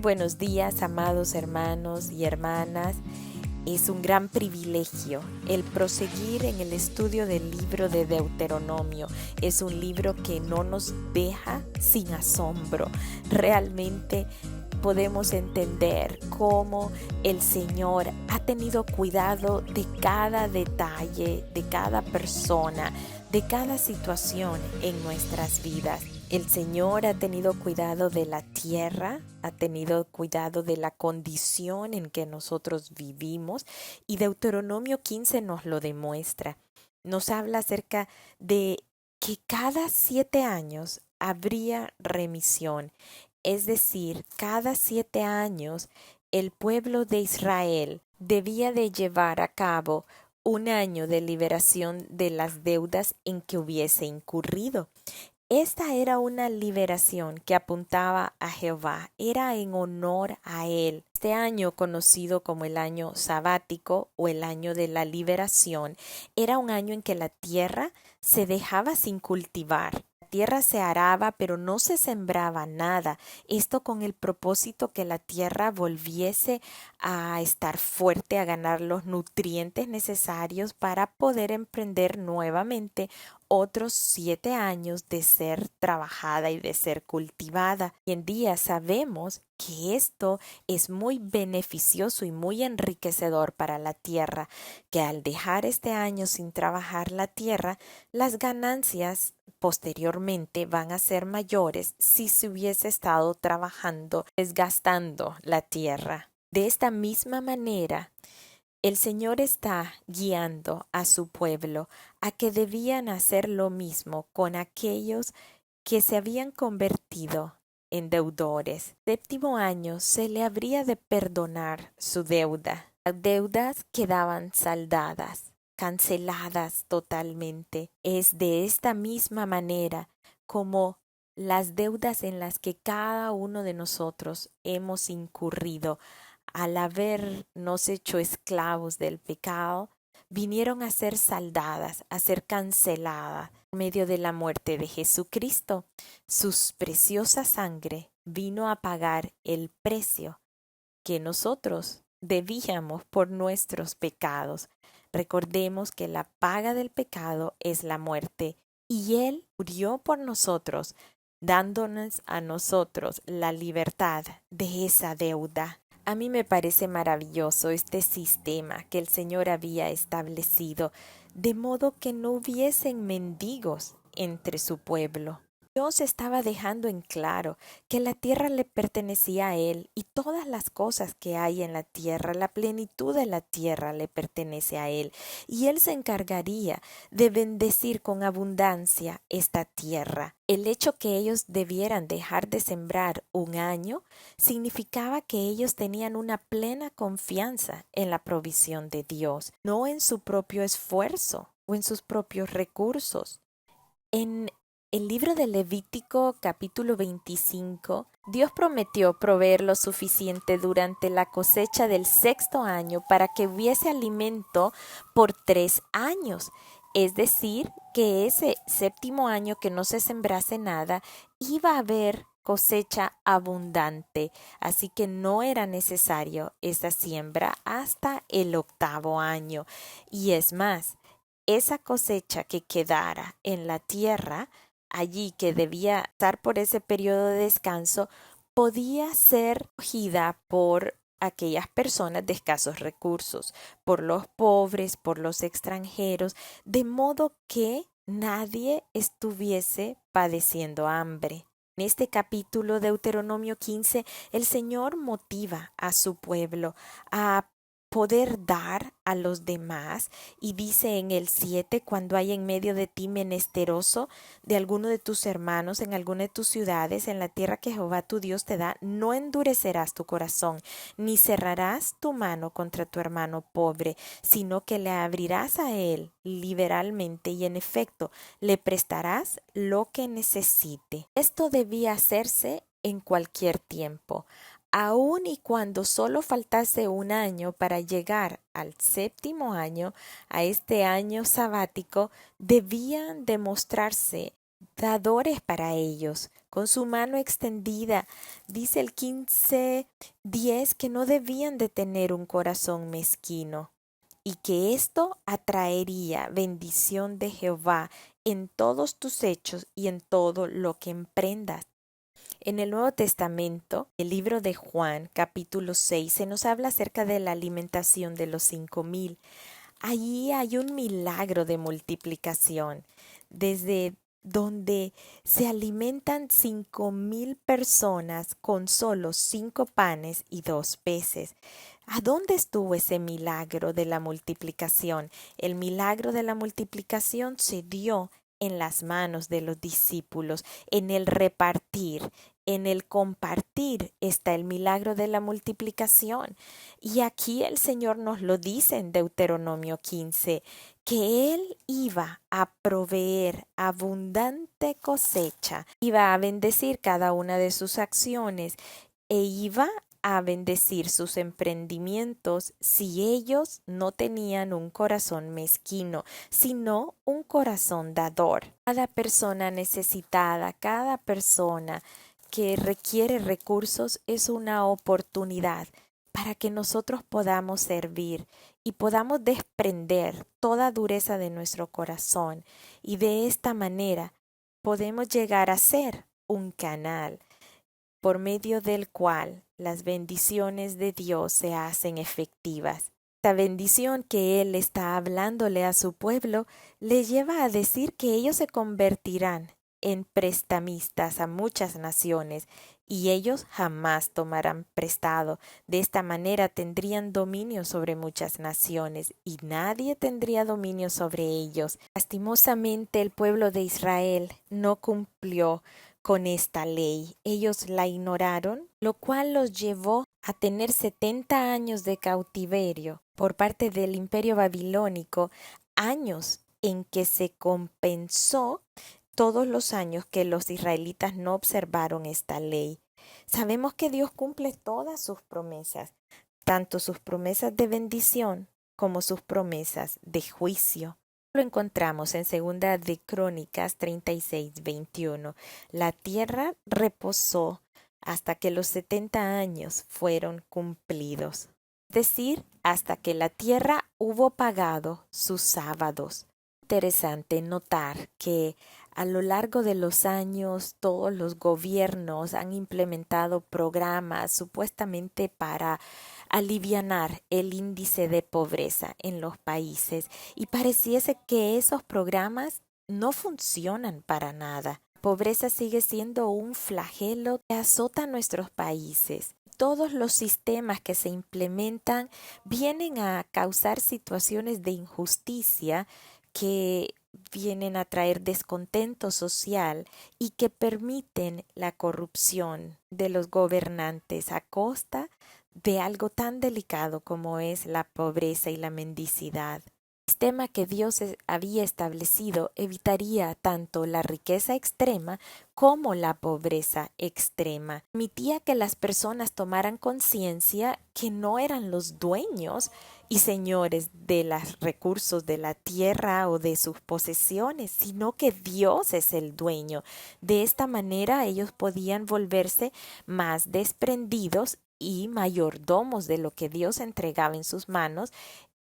buenos días, amados hermanos y hermanas. Es un gran privilegio el proseguir en el estudio del libro de Deuteronomio. Es un libro que no nos deja sin asombro. Realmente podemos entender cómo el Señor ha tenido cuidado de cada detalle, de cada persona, de cada situación en nuestras vidas. El Señor ha tenido cuidado de la tierra, ha tenido cuidado de la condición en que nosotros vivimos, y Deuteronomio 15 nos lo demuestra. Nos habla acerca de que cada 7 años habría remisión, es decir, cada 7 años el pueblo de Israel debía de llevar a cabo un año de liberación de las deudas en que hubiese incurrido. Esta era una liberación que apuntaba a Jehová, era en honor a Él. Este año, conocido como el año sabático o el año de la liberación, era un año en que la tierra se dejaba sin cultivar. La tierra se araba, pero no se sembraba nada. Esto con el propósito que la tierra volviese a estar fuerte, a ganar los nutrientes necesarios para poder emprender nuevamente otros 7 años de ser trabajada y de ser cultivada. Hoy en día sabemos que esto es muy beneficioso y muy enriquecedor para la tierra, que al dejar este año sin trabajar la tierra, las ganancias posteriormente van a ser mayores si se hubiese estado trabajando, desgastando la tierra. De esta misma manera, el Señor está guiando a su pueblo a que debían hacer lo mismo con aquellos que se habían convertido en deudores. Séptimo año se le habría de perdonar su deuda. Las deudas quedaban saldadas, canceladas totalmente. Es de esta misma manera como las deudas en las que cada uno de nosotros hemos incurrido al habernos hecho esclavos del pecado, vinieron a ser saldadas, a ser canceladas por medio de la muerte de Jesucristo. Su preciosa sangre vino a pagar el precio que nosotros debíamos por nuestros pecados. Recordemos que la paga del pecado es la muerte, y Él murió por nosotros, dándonos a nosotros la libertad de esa deuda. A mí me parece maravilloso este sistema que el Señor había establecido, de modo que no hubiesen mendigos entre su pueblo. Dios estaba dejando en claro que la tierra le pertenecía a Él, y todas las cosas que hay en la tierra, la plenitud de la tierra le pertenece a Él, y Él se encargaría de bendecir con abundancia esta tierra. El hecho que ellos debieran dejar de sembrar un año significaba que ellos tenían una plena confianza en la provisión de Dios, no en su propio esfuerzo o en sus propios recursos. En el libro de Levítico capítulo 25, Dios prometió proveer lo suficiente durante la cosecha del 6.º año para que hubiese alimento por 3 años. Es decir, que ese 7.º año que no se sembrase nada, iba a haber cosecha abundante, así que no era necesario esa siembra hasta el 8.º año. Y es más, esa cosecha que quedara en la tierra, allí que debía estar por ese periodo de descanso, podía ser cogida por aquellas personas de escasos recursos, por los pobres, por los extranjeros, de modo que nadie estuviese padeciendo hambre. En este capítulo de Deuteronomio 15, el Señor motiva a su pueblo a poder dar a los demás, y dice en el 7: cuando hay en medio de ti menesteroso de alguno de tus hermanos en alguna de tus ciudades, en la tierra que Jehová tu Dios te da, no endurecerás tu corazón, ni cerrarás tu mano contra tu hermano pobre, sino que le abrirás a él liberalmente, y en efecto le prestarás lo que necesite. Esto debía hacerse en cualquier tiempo. Aun y cuando solo faltase un año para llegar al 7.º año, a este año sabático, debían demostrarse dadores para ellos, con su mano extendida. Dice el 15:10 que no debían de tener un corazón mezquino y que esto atraería bendición de Jehová en todos tus hechos y en todo lo que emprendas. En el Nuevo Testamento, el libro de Juan, capítulo 6, se nos habla acerca de la alimentación de los 5,000. Allí hay un milagro de multiplicación, desde donde se alimentan 5,000 personas con solo 5 panes y 2 peces. ¿A dónde estuvo ese milagro de la multiplicación? El milagro de la multiplicación se dio en las manos de los discípulos, en el repartir, en el compartir está el milagro de la multiplicación. Y aquí el Señor nos lo dice en Deuteronomio 15, que Él iba a proveer abundante cosecha, iba a bendecir cada una de sus acciones e iba a bendecir sus emprendimientos si ellos no tenían un corazón mezquino, sino un corazón dador. Cada persona necesitada, cada persona que requiere recursos es una oportunidad para que nosotros podamos servir y podamos desprender toda dureza de nuestro corazón y de esta manera podemos llegar a ser un canal por medio del cual las bendiciones de Dios se hacen efectivas. Esta bendición que Él está hablándole a su pueblo le lleva a decir que ellos se convertirán en prestamistas a muchas naciones y ellos jamás tomarán prestado. De esta manera tendrían dominio sobre muchas naciones y nadie tendría dominio sobre ellos. Lastimosamente el pueblo de Israel no cumplió con esta ley. Ellos la ignoraron, lo cual los llevó a tener 70 años de cautiverio por parte del imperio babilónico, años en que se compensó todos los años que los israelitas no observaron esta ley. Sabemos que Dios cumple todas sus promesas, tanto sus promesas de bendición como sus promesas de juicio. Lo encontramos en Segunda de Crónicas 36:21. La tierra reposó hasta que los 70 años fueron cumplidos, es decir, hasta que la tierra hubo pagado sus sábados. Interesante notar que a lo largo de los años todos los gobiernos han implementado programas supuestamente para alivianar el índice de pobreza en los países y pareciese que esos programas no funcionan para nada. La pobreza sigue siendo un flagelo que azota a nuestros países. Todos los sistemas que se implementan vienen a causar situaciones de injusticia que vienen a traer descontento social y que permiten la corrupción de los gobernantes a costa de algo tan delicado como es la pobreza y la mendicidad. El sistema que Dios había establecido evitaría tanto la riqueza extrema como la pobreza extrema. Permitía que las personas tomaran conciencia que no eran los dueños y señores de los recursos de la tierra o de sus posesiones, sino que Dios es el dueño. De esta manera ellos podían volverse más desprendidos y mayordomos de lo que Dios entregaba en sus manos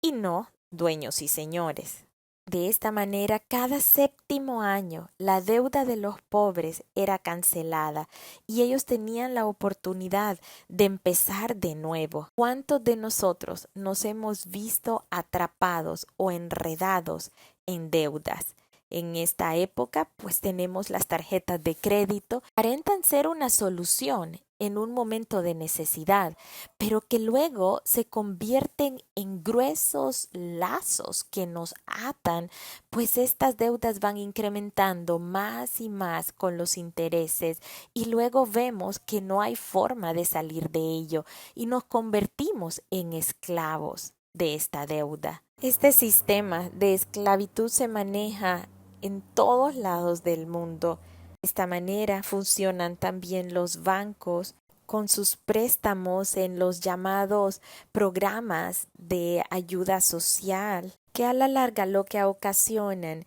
y no dueños y señores. De esta manera, cada 7º año, la deuda de los pobres era cancelada y ellos tenían la oportunidad de empezar de nuevo. ¿Cuántos de nosotros nos hemos visto atrapados o enredados en deudas? En esta época, pues tenemos las tarjetas de crédito, aparentan ser una solución en un momento de necesidad, pero que luego se convierten en gruesos lazos que nos atan, pues estas deudas van incrementando más y más con los intereses y luego vemos que no hay forma de salir de ello y nos convertimos en esclavos de esta deuda. Este sistema de esclavitud se maneja en todos lados del mundo. De esta manera funcionan también los bancos con sus préstamos en los llamados programas de ayuda social, que a la larga lo que ocasionan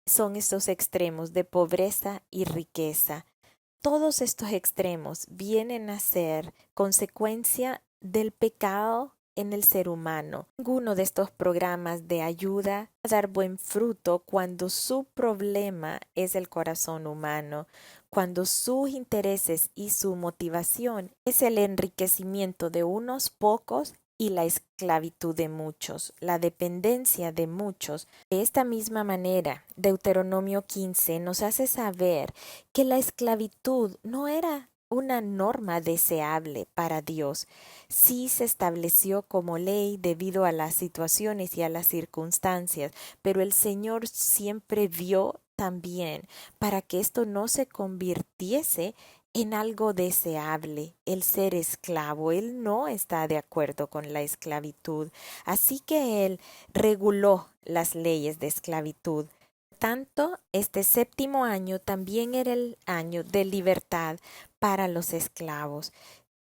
son estos extremos de pobreza y riqueza. Todos estos extremos vienen a ser consecuencia del pecado en el ser humano. Ninguno de estos programas de ayuda a dar buen fruto cuando su problema es el corazón humano, cuando sus intereses y su motivación es el enriquecimiento de unos pocos y la esclavitud de muchos, la dependencia de muchos. De esta misma manera, Deuteronomio 15 nos hace saber que la esclavitud no era una norma deseable para Dios. Sí se estableció como ley debido a las situaciones y a las circunstancias, pero el Señor siempre vio también para que esto no se convirtiese en algo deseable, el ser esclavo. Él no está de acuerdo con la esclavitud, así que él reguló las leyes de esclavitud. Tanto, este séptimo año también era el año de libertad para los esclavos.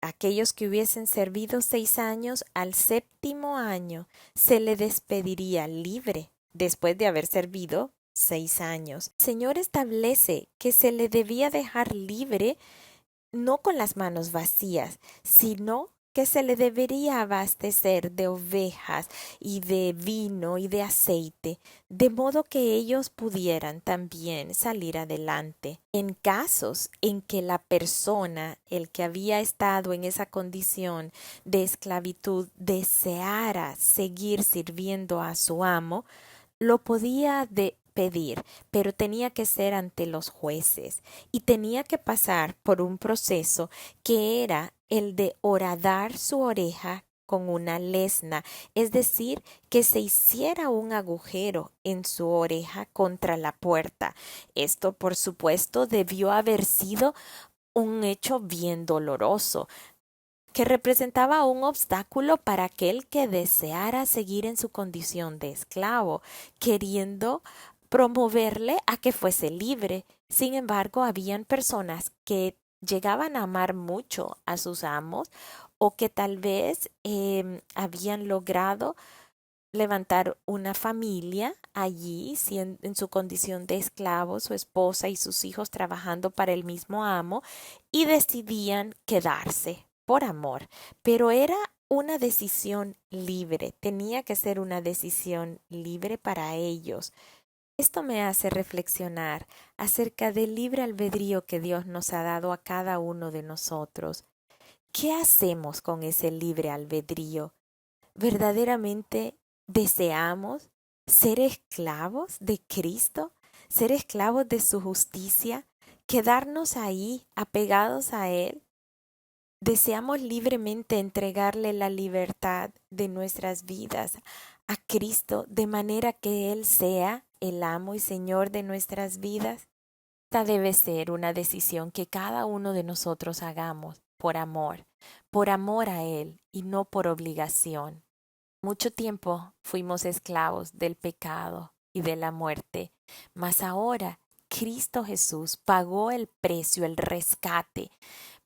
Aquellos que hubiesen servido 6 años, al séptimo año se le despediría libre después de haber servido 6 años. El Señor establece que se le debía dejar libre no con las manos vacías, sino que se le debería abastecer de ovejas y de vino y de aceite, de modo que ellos pudieran también salir adelante. En casos en que la persona, el que había estado en esa condición de esclavitud, deseara seguir sirviendo a su amo, lo podía pedir, pero tenía que ser ante los jueces y tenía que pasar por un proceso que era el de horadar su oreja con una lesna, es decir, que se hiciera un agujero en su oreja contra la puerta. Esto, por supuesto, debió haber sido un hecho bien doloroso, que representaba un obstáculo para aquel que deseara seguir en su condición de esclavo, queriendo promoverle a que fuese libre. Sin embargo, habían personas que llegaban a amar mucho a sus amos o que tal vez habían logrado levantar una familia allí, en su condición de esclavos, su esposa y sus hijos trabajando para el mismo amo, y decidían quedarse por amor, pero era una decisión libre, tenía que ser una decisión libre para ellos. Esto me hace reflexionar acerca del libre albedrío que Dios nos ha dado a cada uno de nosotros. ¿Qué hacemos con ese libre albedrío? ¿Verdaderamente deseamos ser esclavos de Cristo? ¿Ser esclavos de su justicia? ¿Quedarnos ahí apegados a Él? ¿Deseamos libremente entregarle la libertad de nuestras vidas a Cristo de manera que Él sea el amo y Señor de nuestras vidas? Esta debe ser una decisión que cada uno de nosotros hagamos por amor a Él y no por obligación. Mucho tiempo fuimos esclavos del pecado y de la muerte, mas ahora Cristo Jesús pagó el precio, el rescate,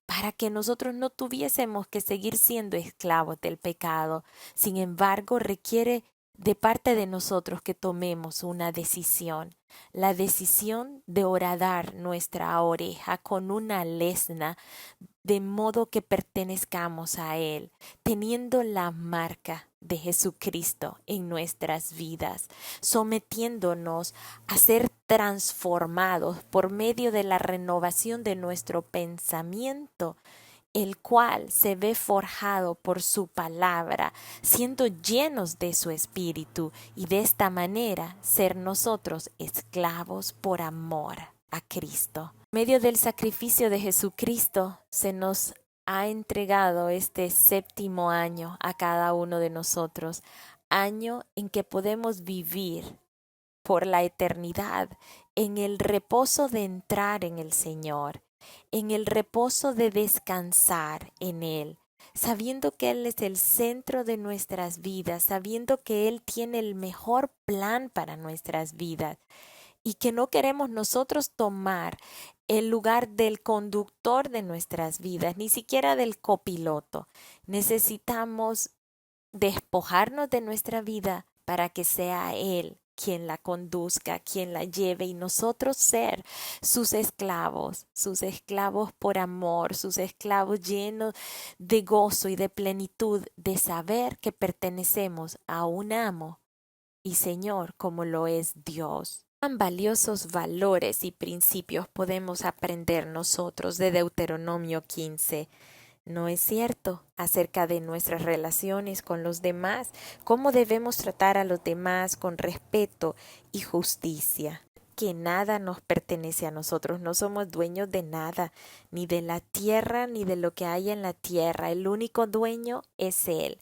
para que nosotros no tuviésemos que seguir siendo esclavos del pecado. Sin embargo, requiere de parte de nosotros que tomemos una decisión, la decisión de horadar nuestra oreja con una lesna, de modo que pertenezcamos a Él, teniendo la marca de Jesucristo en nuestras vidas, sometiéndonos a ser transformados por medio de la renovación de nuestro pensamiento, el cual se ve forjado por su palabra, siendo llenos de su espíritu, y de esta manera ser nosotros esclavos por amor a Cristo. En medio del sacrificio de Jesucristo se nos ha entregado este séptimo año a cada uno de nosotros, año en que podemos vivir por la eternidad en el reposo de entrar en el Señor, en el reposo de descansar en Él, sabiendo que Él es el centro de nuestras vidas, sabiendo que Él tiene el mejor plan para nuestras vidas y que no queremos nosotros tomar el lugar del conductor de nuestras vidas, ni siquiera del copiloto. Necesitamos despojarnos de nuestra vida para que sea Él quien la conduzca, quien la lleve y nosotros ser sus esclavos por amor, sus esclavos llenos de gozo y de plenitud, de saber que pertenecemos a un amo y Señor como lo es Dios. Tan valiosos valores y principios podemos aprender nosotros de Deuteronomio 15. ¿No es cierto? Acerca de nuestras relaciones con los demás, cómo debemos tratar a los demás con respeto y justicia. Que nada nos pertenece a nosotros, no somos dueños de nada, ni de la tierra ni de lo que hay en la tierra, el único dueño es Él.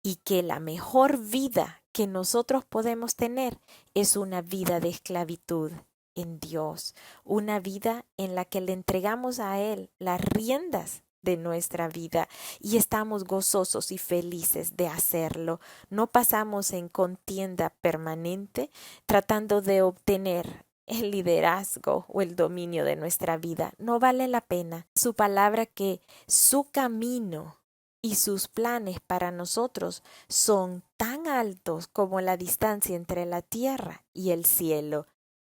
Y que la mejor vida que nosotros podemos tener es una vida de esclavitud en Dios, una vida en la que le entregamos a Él las riendas de nuestra vida y estamos gozosos y felices de hacerlo. No pasamos en contienda permanente tratando de obtener el liderazgo o el dominio de nuestra vida. No vale la pena. Su palabra que su camino y sus planes para nosotros son tan altos como la distancia entre la tierra y el cielo.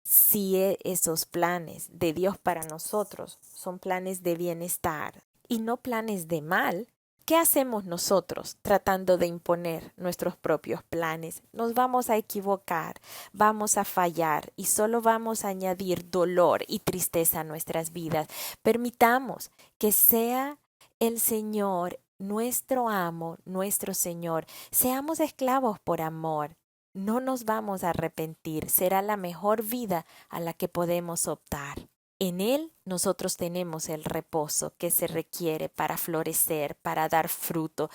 Si esos planes de Dios para nosotros son planes de bienestar y no planes de mal, ¿qué hacemos nosotros tratando de imponer nuestros propios planes? Nos vamos a equivocar, vamos a fallar y solo vamos a añadir dolor y tristeza a nuestras vidas. Permitamos que sea el Señor nuestro amo, nuestro Señor. Seamos esclavos por amor. No nos vamos a arrepentir. Será la mejor vida a la que podemos optar. En Él nosotros tenemos el reposo que se requiere para florecer, para dar fruto.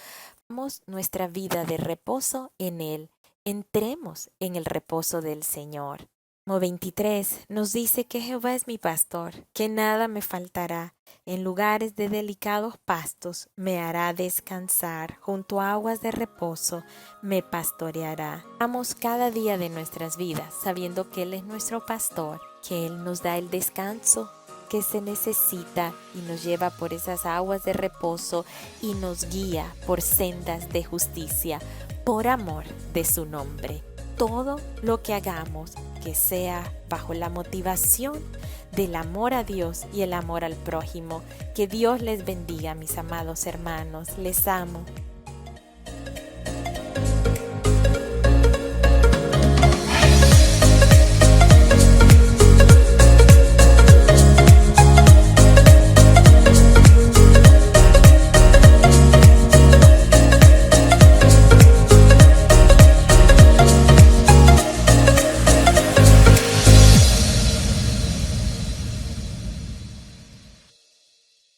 Damos nuestra vida de reposo en Él. Entremos en el reposo del Señor. Salmo 23 nos dice que Jehová es mi pastor, que nada me faltará. En lugares de delicados pastos me hará descansar, junto a aguas de reposo me pastoreará. Vamos cada día de nuestras vidas sabiendo que Él es nuestro pastor, que Él nos da el descanso que se necesita y nos lleva por esas aguas de reposo y nos guía por sendas de justicia, por amor de su nombre. Todo lo que hagamos que sea bajo la motivación del amor a Dios y el amor al prójimo. Que Dios les bendiga, mis amados hermanos. Les amo.